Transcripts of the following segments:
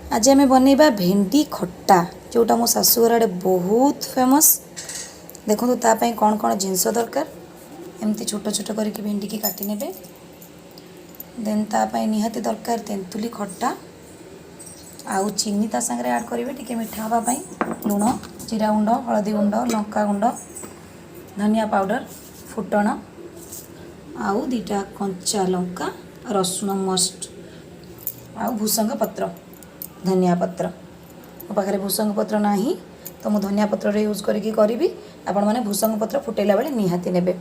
आज आम बनइबा भेंडी खट्टा जोटा मो शाशुघर आड़े बहुत फेमस। देखो तापाई कौन कौन जिनस दरकार एमती छोट छोट करके भेंडी की काटी नेबे। देन तापाई निहाती दरकार तेंतुली खट्टा आउ चीनी ता संगे ऐड करेंगे टिके मिठा हवा पाई। लुण, जीरा गुंड, हलदी गुंड, लंका गुंड, धनिया पाउडर, फुटण आउ दीटा कंचा लंका, रसुण मस्ट आउ भूसंग पत्र, धनिया पत्र। मो पाखे भूसंग पत्र ना तो मु धनिया पत्र यूज करी आपण मैंने भूसंग पत्र फुटेला बेले निहाती नेबे।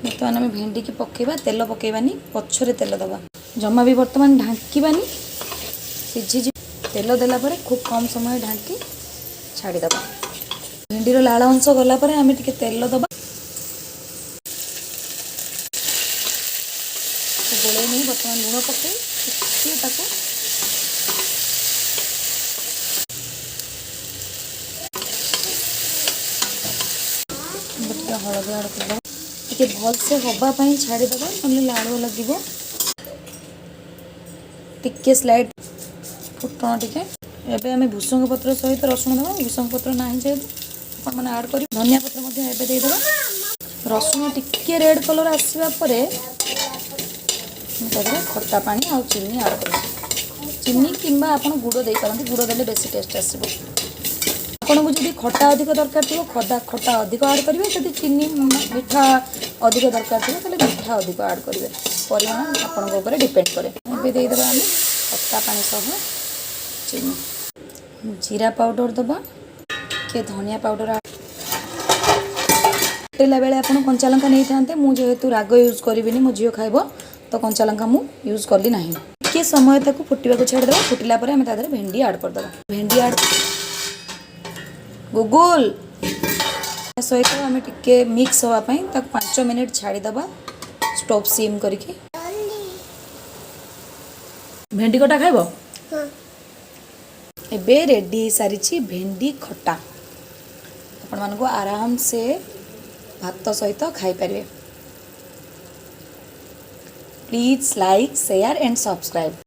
बर्तमान आम भेंडी की पकेबा, तेल पकेबानी, पछरे तेल दबा, जमा भी बर्तमान ढांकीबानी, सीझी तेल देला परे खूब कम समय ढांकी छाड़ीदबा। भेंडीर लाल अंश गला परे आम टिके तेल दबा, गोले नहीं बर्तमान लुण पकई टिके ताको हलदी ऐड करदे टिके भल से हवापाई छाड़ीदबा, नले लाड़ुआ लगे। टिके स्लाइड फुटण टिके एबे आम भूसंग पत्र सहित रसुण देवा। भूसंग पत्र ना जेहेतु आप ऐड कर धनिया पत्र एबे देदेबा। रसुण टिके रेड कलर आसवा परे खट्टा पानी आ चीनी ऐड कर। चीनी किंबा आपन गुड़ दे पारंती, गुड़ देले बेसी टेस्ट आसीबो। आपको जब खट्टा अधिक दरकार थो खट्टा अधिक ऐड करेंगे, जब चीनी मीठा अधिक दरकार थो मीठा अधिक ऐड करेंगे। परिमाण आपंकर डिपेंड करे। देदेबा आम खट्टा पानी सह चीनी, जीरा पाउडर दबा, के धनिया पाउडर फुटेला बेले आप कंचा लंका नहीं था। मुझे राग यूज करी मो झील खाइब तो कंचा लंका मु यूज कली ना। टिके समय ताको फुटवा छाड़देवा। फुटिला आम तादेह भेंडी ऐड करदे। भेंडी ऐड गूगल सहित आम टिके मिक्स हाँपाई 5 मिनिट छाड़ीदबा स्टोव सिम करके। भेंडी कटा खाइब एबे रेडी सारी भेंडी खट्टा आपण मानको आराम से भात सहित खाई पारे। Please like share and subscribe.